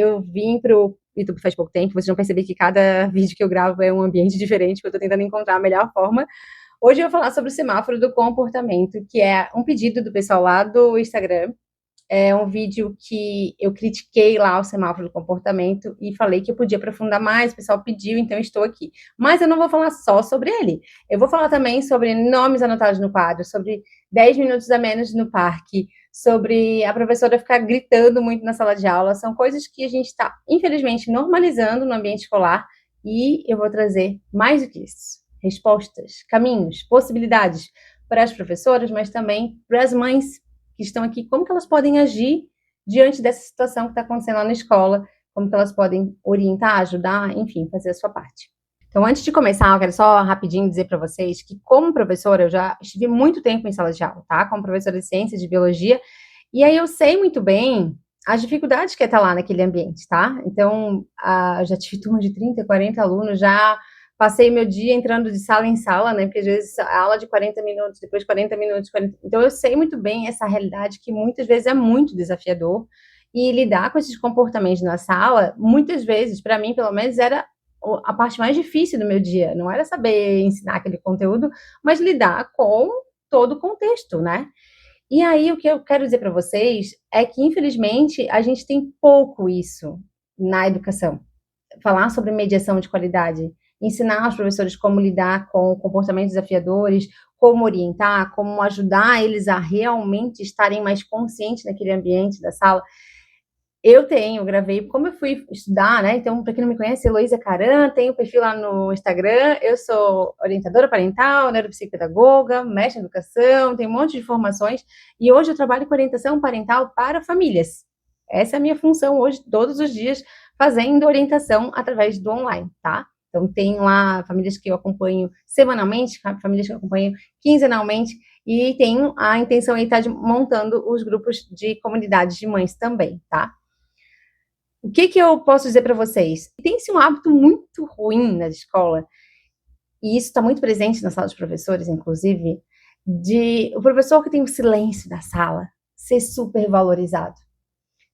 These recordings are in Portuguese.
Eu vim pro YouTube faz pouco tempo, vocês vão perceber que cada vídeo que eu gravo é um ambiente diferente, que eu tô tentando encontrar a melhor forma. Hoje eu vou falar sobre o semáforo do comportamento, que é um pedido do pessoal lá do Instagram. É um vídeo que eu critiquei lá o semáforo do comportamento e falei que eu podia aprofundar mais, o pessoal pediu, então eu estou aqui. Mas eu não vou falar só sobre ele. Eu vou falar também sobre nomes anotados no quadro, sobre 10 minutos a menos no parque, sobre a professora ficar gritando muito na sala de aula. São coisas que a gente está, infelizmente, normalizando no ambiente escolar e eu vou trazer mais do que isso. Respostas, caminhos, possibilidades para as professoras, mas também para as mães que estão aqui, como que elas podem agir diante dessa situação que está acontecendo lá na escola, como que elas podem orientar, ajudar, enfim, fazer a sua parte. Então, antes de começar, eu quero só rapidinho dizer para vocês que, como professora, eu já estive muito tempo em sala de aula, tá? Como professora de ciências, de biologia, e aí eu sei muito bem as dificuldades que é estar lá naquele ambiente, tá? Então, eu já tive turma de 30, 40 alunos, já passei meu dia entrando de sala em sala, né? Porque às vezes a aula de 40 minutos, depois 40 minutos, 40... Então eu sei muito bem essa realidade que muitas vezes é muito desafiador e lidar com esses comportamentos na sala, muitas vezes, para mim, pelo menos, era a parte mais difícil do meu dia. Não era saber ensinar aquele conteúdo, mas lidar com todo o contexto, né? E aí o que eu quero dizer para vocês é que, infelizmente, a gente tem pouco isso na educação. Falar sobre mediação de qualidade, ensinar aos professores como lidar com comportamentos desafiadores, como orientar, como ajudar eles a realmente estarem mais conscientes naquele ambiente da sala. Eu gravei, como eu fui estudar, né? Então, para quem não me conhece, Heloísa Caran, tenho perfil lá no Instagram, eu sou orientadora parental, neuropsicopedagoga, mestre em educação, tenho um monte de formações, e hoje eu trabalho com orientação parental para famílias. Essa é a minha função hoje, todos os dias, fazendo orientação através do online, tá? Então, tem lá famílias que eu acompanho semanalmente, famílias que eu acompanho quinzenalmente, e tenho a intenção aí de estar montando os grupos de comunidades de mães também, tá? O que eu posso dizer para vocês? Tem-se um hábito muito ruim na escola, e isso está muito presente na sala dos professores, inclusive, de o professor que tem o silêncio da sala ser super valorizado.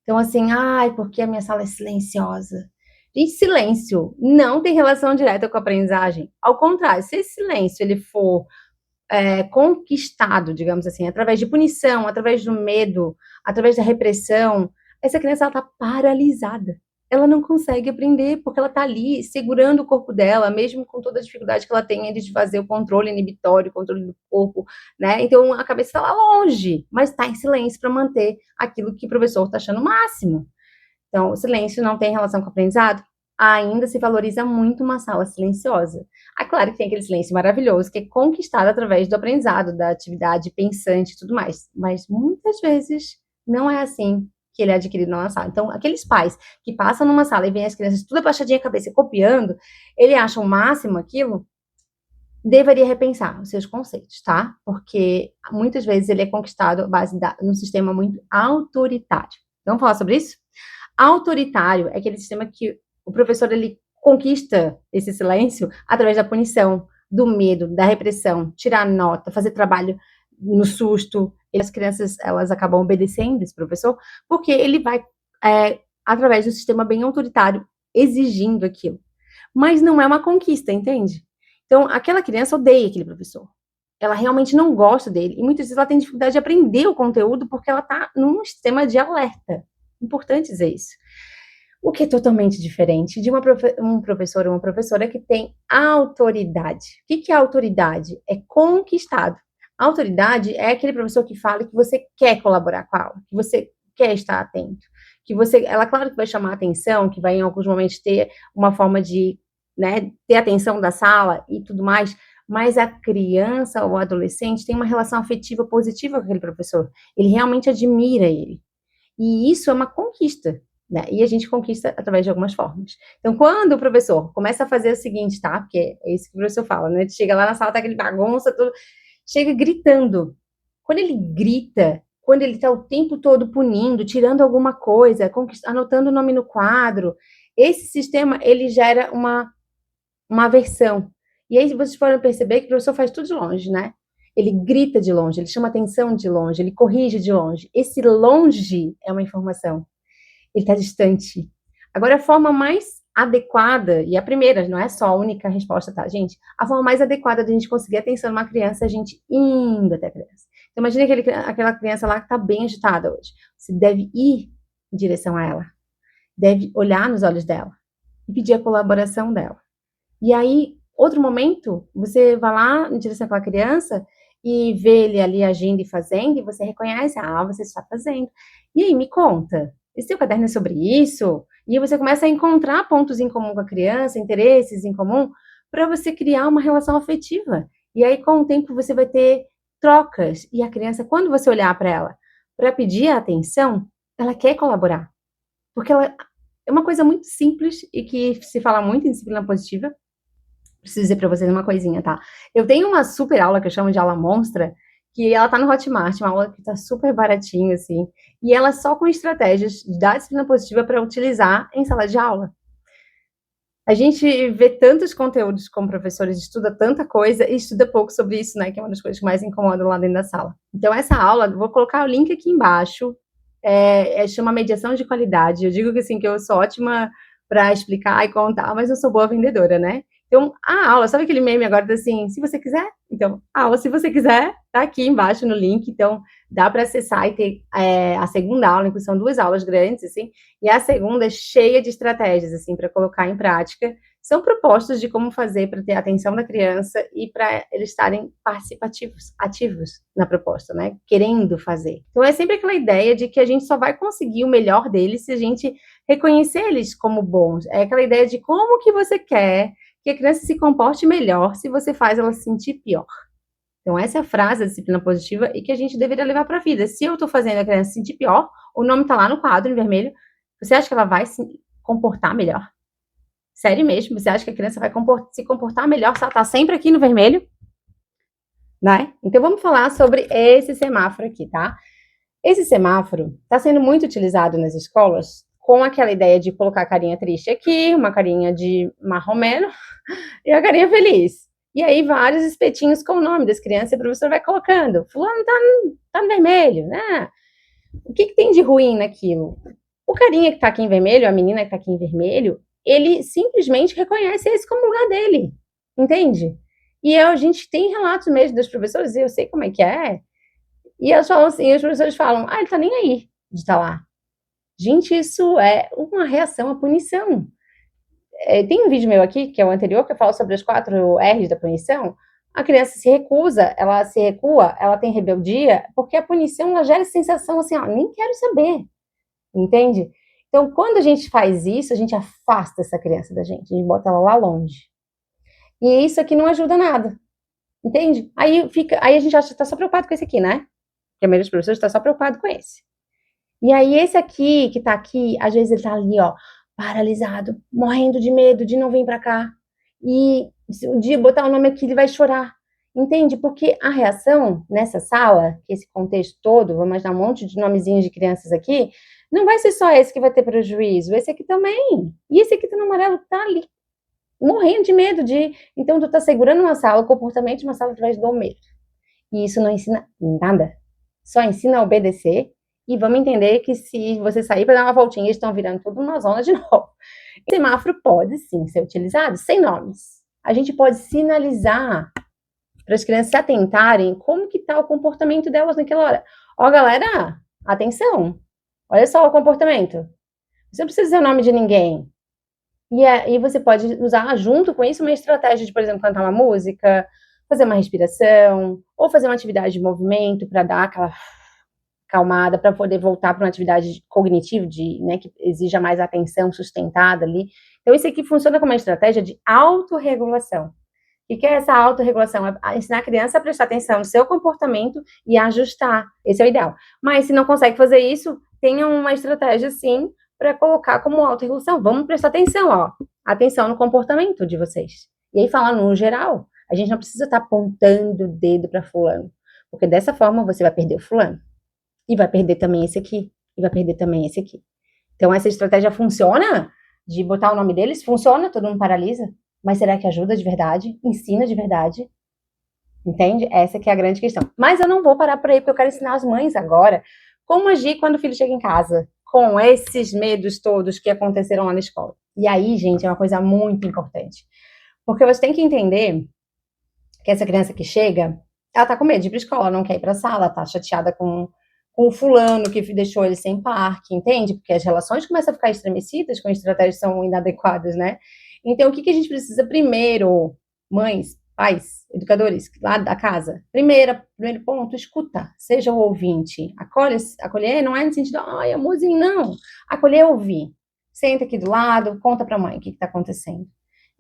Então, assim, ai, porque a minha sala é silenciosa. Gente, silêncio não tem relação direta com a aprendizagem. Ao contrário, se esse silêncio ele for conquistado, digamos assim, através de punição, através do medo, através da repressão, essa criança está paralisada. Ela não consegue aprender porque ela está ali segurando o corpo dela, mesmo com toda a dificuldade que ela tem de fazer o controle inibitório, o controle do corpo, né? Então a cabeça está lá longe, mas está em silêncio para manter aquilo que o professor está achando o máximo. Então, o silêncio não tem relação com o aprendizado? Ainda se valoriza muito uma sala silenciosa. Claro que tem aquele silêncio maravilhoso que é conquistado através do aprendizado, da atividade pensante e tudo mais, mas muitas vezes não é assim que ele é adquirido na sala. Então, aqueles pais que passam numa sala e veem as crianças tudo abaixadinha a cabeça e copiando, ele acha o máximo aquilo, deveria repensar os seus conceitos, tá? Porque muitas vezes ele é conquistado à base num sistema muito autoritário. Vamos falar sobre isso? Autoritário é aquele sistema que o professor ele conquista esse silêncio através da punição, do medo, da repressão, tirar nota, fazer trabalho no susto. E as crianças elas acabam obedecendo esse professor porque ele vai através de um sistema bem autoritário exigindo aquilo. Mas não é uma conquista, entende? Então aquela criança odeia aquele professor. Ela realmente não gosta dele e muitas vezes ela tem dificuldade de aprender o conteúdo porque ela está num sistema de alerta. Importante dizer isso. O que é totalmente diferente de um professor ou uma professora que tem autoridade. O que é autoridade? É conquistado. A autoridade é aquele professor que fala que você quer colaborar com a aula, que você quer estar atento, que ela, claro que vai chamar atenção, que vai em alguns momentos ter uma forma de, né, ter atenção da sala e tudo mais, mas a criança ou o adolescente tem uma relação afetiva positiva com aquele professor. Ele realmente admira ele. E isso é uma conquista, né? E a gente conquista através de algumas formas. Então, quando o professor começa a fazer o seguinte, tá? Porque é isso que o professor fala, né? Chega lá na sala, tá aquele bagunça, tudo, chega gritando. Quando ele grita, quando ele tá o tempo todo punindo, tirando alguma coisa, anotando o nome no quadro, esse sistema, ele gera uma aversão. E aí vocês podem perceber que o professor faz tudo de longe, né? Ele grita de longe, ele chama atenção de longe, ele corrige de longe. Esse longe é uma informação. Ele está distante. Agora, a forma mais adequada, e a primeira, não é só a única resposta, tá, gente? A forma mais adequada de a gente conseguir atenção numa criança é a gente indo até a criança. Então, imagina aquela criança lá que está bem agitada hoje. Você deve ir em direção a ela, deve olhar nos olhos dela e pedir a colaboração dela. E aí, outro momento, você vai lá em direção àquela criança e vê ele ali agindo e fazendo, e você reconhece, você está fazendo. E aí, me conta, esse seu caderno é sobre isso? E aí você começa a encontrar pontos em comum com a criança, interesses em comum, para você criar uma relação afetiva. E aí, com o tempo, você vai ter trocas. E a criança, quando você olhar para ela, para pedir a atenção, ela quer colaborar. Porque ela é uma coisa muito simples e que se fala muito em disciplina positiva. Preciso dizer para vocês uma coisinha, tá? Eu tenho uma super aula que eu chamo de aula monstra, que ela tá no Hotmart, uma aula que tá super baratinho, assim, e ela só com estratégias da disciplina positiva para utilizar em sala de aula. A gente vê tantos conteúdos como professores, estuda tanta coisa e estuda pouco sobre isso, né? Que é uma das coisas que mais incomodam lá dentro da sala. Então, essa aula, vou colocar o link aqui embaixo, chama Mediação de Qualidade. Eu digo que, assim, que eu sou ótima para explicar e contar, mas eu sou boa vendedora, né? Então, a aula, sabe aquele meme agora assim, se você quiser? Então, a aula, se você quiser, tá aqui embaixo no link, então dá para acessar e ter a segunda aula, que são 2 aulas grandes, assim, e a segunda é cheia de estratégias, assim, para colocar em prática. São propostas de como fazer para ter a atenção da criança e para eles estarem participativos, ativos na proposta, né? Querendo fazer. Então, é sempre aquela ideia de que a gente só vai conseguir o melhor deles se a gente reconhecer eles como bons. É aquela ideia de como que você quer que a criança se comporte melhor se você faz ela se sentir pior. Então, essa é a frase da disciplina positiva e que a gente deveria levar para a vida. Se eu estou fazendo a criança se sentir pior, o nome está lá no quadro em vermelho, você acha que ela vai se comportar melhor? Sério mesmo? Você acha que a criança vai se comportar melhor se ela está sempre aqui no vermelho? Né? Então, vamos falar sobre esse semáforo aqui, tá? Esse semáforo está sendo muito utilizado nas escolas com aquela ideia de colocar a carinha triste aqui, uma carinha de marromeno e a carinha feliz. E aí, vários espetinhos com o nome das crianças, e o professor vai colocando. Fulano tá no vermelho, né? O que tem de ruim naquilo? O carinha que tá aqui em vermelho, a menina que tá aqui em vermelho, ele simplesmente reconhece esse como lugar dele. Entende? E a gente tem relatos mesmo dos professores, e eu sei como é que é. E eles falam assim, os professores falam, ele tá nem aí de estar lá. Gente, isso é uma reação à punição. Tem um vídeo meu aqui, que é o anterior, que eu falo sobre as 4 R's da punição. A criança se recusa, ela se recua, ela tem rebeldia, porque a punição ela gera sensação assim, nem quero saber, entende? Então, quando a gente faz isso, a gente afasta essa criança da gente, a gente bota ela lá longe. E isso aqui não ajuda nada, entende? Aí a gente acha que tá só preocupado com esse aqui, né? Que a maioria dos professores está só preocupado com esse. E aí, esse aqui, que tá aqui, às vezes ele tá ali, ó, paralisado, morrendo de medo de não vir para cá. E se um dia botar o nome aqui, ele vai chorar. Entende? Porque a reação nessa sala, esse contexto todo, vou imaginar um monte de nomezinhos de crianças aqui, não vai ser só esse que vai ter prejuízo, esse aqui também. E esse aqui tá no amarelo, tá ali, morrendo de medo de. Então, tu tá segurando uma sala, o comportamento de uma sala através do medo. E isso não ensina nada. Só ensina a obedecer. E vamos entender que se você sair para dar uma voltinha, eles estão virando tudo uma zona de novo. O semáforo pode sim ser utilizado sem nomes. A gente pode sinalizar para as crianças se atentarem como que está o comportamento delas naquela hora. Ó, galera, atenção. Olha só o comportamento. Você não precisa dizer o nome de ninguém. E aí você pode usar junto com isso uma estratégia de, por exemplo, cantar uma música, fazer uma respiração, ou fazer uma atividade de movimento para dar aquela calmada, para poder voltar para uma atividade cognitiva, né, que exija mais atenção sustentada ali. Então, isso aqui funciona como uma estratégia de autorregulação. O que é essa autorregulação? É ensinar a criança a prestar atenção no seu comportamento e ajustar. Esse é o ideal. Mas, se não consegue fazer isso, tenha uma estratégia, sim, para colocar como autorregulação. Vamos prestar atenção, ó. Atenção no comportamento de vocês. E aí, falando no geral, a gente não precisa estar apontando o dedo para fulano. Porque dessa forma, você vai perder o fulano. E vai perder também esse aqui. E vai perder também esse aqui. Então, essa estratégia funciona? De botar o nome deles? Funciona? Todo mundo paralisa? Mas será que ajuda de verdade? Ensina de verdade? Entende? Essa que é a grande questão. Mas eu não vou parar por aí, porque eu quero ensinar as mães agora como agir quando o filho chega em casa. com esses medos todos que aconteceram lá na escola. E aí, gente, é uma coisa muito importante. Porque você tem que entender que essa criança que chega, ela tá com medo de ir pra escola, não quer ir pra sala, tá chateada com o fulano que deixou ele sem parque, entende? Porque as relações começam a ficar estremecidas quando as estratégias são inadequadas, né? Então, o que a gente precisa primeiro, mães, pais, educadores, lá da casa? Primeiro ponto, escuta, seja o ouvinte. Acolher não é no sentido, ai, amorzinho, não. Acolher é ouvir. Senta aqui do lado, conta pra mãe o que tá acontecendo.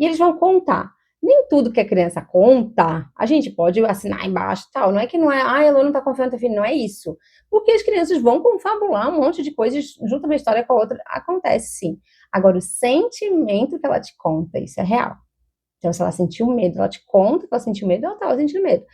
E eles vão contar. Nem tudo que a criança conta, a gente pode assinar embaixo e tal. Não é que não é, ai, a Lu não tá confiando no filho, não é isso. Porque as crianças vão confabular um monte de coisas, junto uma história com a outra, acontece sim. Agora, o sentimento que ela te conta, isso é real. Então, se ela sentiu medo, ela te conta que ela sentiu medo, ela estava sentindo medo.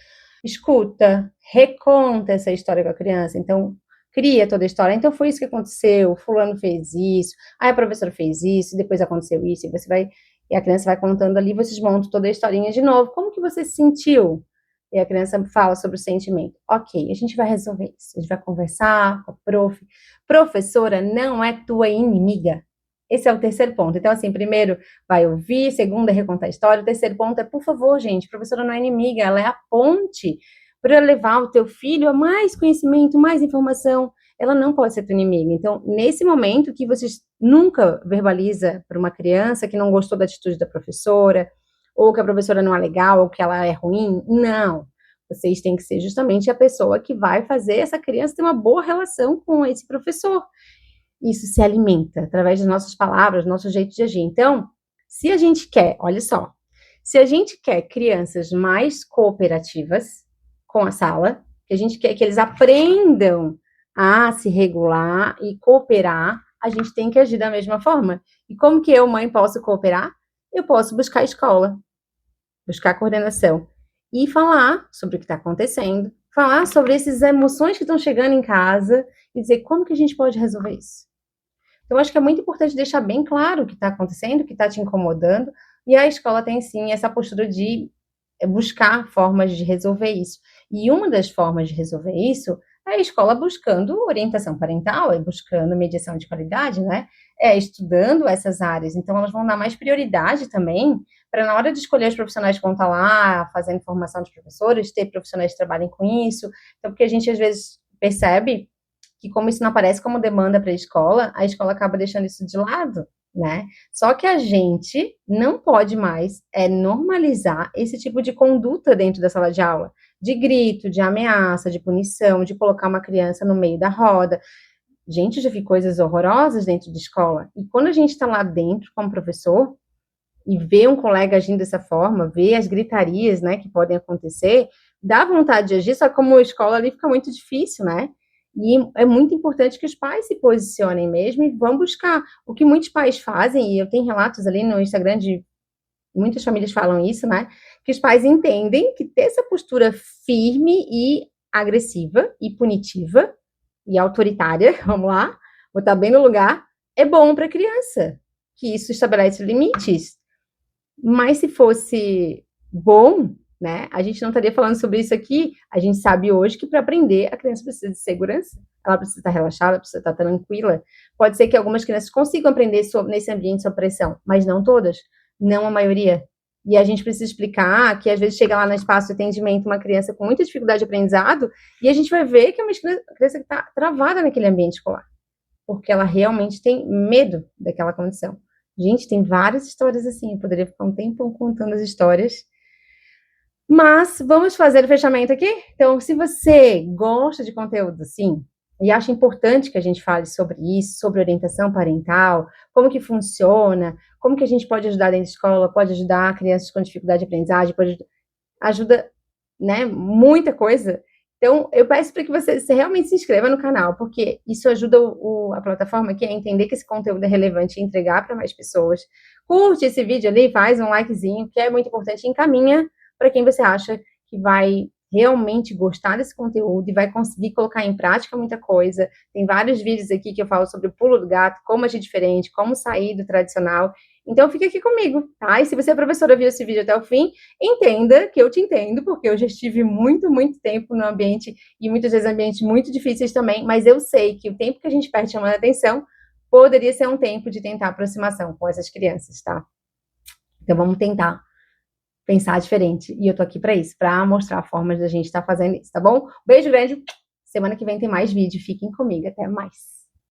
Escuta, reconta essa história com a criança. Então, cria toda a história. Então, foi isso que aconteceu, fulano fez isso, aí a professora fez isso, depois aconteceu isso, e você vai... E a criança vai contando ali, vocês montam toda a historinha de novo. Como que você se sentiu? E a criança fala sobre o sentimento. Ok, a gente vai resolver isso. A gente vai conversar com a prof. Professora não é tua inimiga. Esse é o terceiro ponto. Então, assim, primeiro vai ouvir, segundo é recontar a história, o terceiro ponto é, por favor, gente, professora não é inimiga, ela é a ponte para levar o teu filho a mais conhecimento, mais informação. Ela não pode ser tua inimiga. Então, nesse momento que vocês nunca verbaliza para uma criança que não gostou da atitude da professora, ou que a professora não é legal, ou que ela é ruim, não. Vocês têm que ser justamente a pessoa que vai fazer essa criança ter uma boa relação com esse professor. Isso se alimenta através das nossas palavras, do nosso jeito de agir. Então, se a gente quer, olha só, se a gente quer crianças mais cooperativas com a sala, que a gente quer que eles aprendam a se regular e cooperar, a gente tem que agir da mesma forma. E como que eu, mãe, posso cooperar? Eu posso buscar a escola, buscar a coordenação e falar sobre o que está acontecendo, falar sobre essas emoções que estão chegando em casa e dizer como que a gente pode resolver isso. Então, acho que é muito importante deixar bem claro o que está acontecendo, o que está te incomodando, e a escola tem sim essa postura de buscar formas de resolver isso. E uma das formas de resolver isso é a escola buscando orientação parental, é buscando mediação de qualidade, né? É estudando essas áreas. Então, elas vão dar mais prioridade também para, na hora de escolher os profissionais que vão estar lá, fazendo formação de professores, ter profissionais que trabalhem com isso. Então, porque a gente, às vezes, percebe que como isso não aparece como demanda para a escola acaba deixando isso de lado, né? Só que a gente não pode mais normalizar esse tipo de conduta dentro da sala de aula, de grito, de ameaça, de punição, de colocar uma criança no meio da roda. Gente, já vi coisas horrorosas dentro de escola. E quando a gente está lá dentro como professor e vê um colega agindo dessa forma, vê as gritarias, né, que podem acontecer, dá vontade de agir, só que como escola ali fica muito difícil, né? E é muito importante que os pais se posicionem mesmo e vão buscar. O que muitos pais fazem, e eu tenho relatos ali no Instagram de muitas famílias falam isso, né? Que os pais entendem que ter essa postura firme e agressiva e punitiva e autoritária, vamos lá, botar bem no lugar, é bom para a criança, que isso estabelece limites. Mas se fosse bom, né, a gente não estaria falando sobre isso aqui. A gente sabe hoje que para aprender a criança precisa de segurança, ela precisa estar relaxada, precisa estar tranquila. Pode ser que algumas crianças consigam aprender nesse ambiente sob pressão, mas não todas, não a maioria. E a gente precisa explicar que às vezes chega lá no espaço de atendimento uma criança com muita dificuldade de aprendizado e a gente vai ver que é uma criança que está travada naquele ambiente escolar, porque ela realmente tem medo daquela condição. Gente, tem várias histórias assim, eu poderia ficar um tempão contando as histórias, mas vamos fazer o fechamento aqui? Então, se você gosta de conteúdo assim, e acha importante que a gente fale sobre isso, sobre orientação parental, como que funciona, como que a gente pode ajudar dentro da escola, pode ajudar crianças com dificuldade de aprendizagem, ajuda, né, muita coisa. Então, eu peço para que você realmente se inscreva no canal, porque isso ajuda a plataforma aqui a entender que esse conteúdo é relevante e entregar para mais pessoas. Curte esse vídeo ali, faz um likezinho, que é muito importante, e encaminha para quem você acha que vai realmente gostar desse conteúdo e vai conseguir colocar em prática muita coisa. Tem vários vídeos aqui que eu falo sobre o pulo do gato, como agir diferente, como sair do tradicional. Então, fica aqui comigo, tá? E se você é professora, viu esse vídeo até o fim, entenda que eu te entendo, porque eu já estive muito, muito tempo no ambiente, e muitas vezes ambientes muito difíceis também, mas eu sei que o tempo que a gente perde chamando a atenção poderia ser um tempo de tentar aproximação com essas crianças, tá? Então, vamos tentar pensar diferente. E eu tô aqui para isso, para mostrar formas da gente estar fazendo isso, tá bom? Beijo grande. Semana que vem tem mais vídeo. Fiquem comigo. Até mais.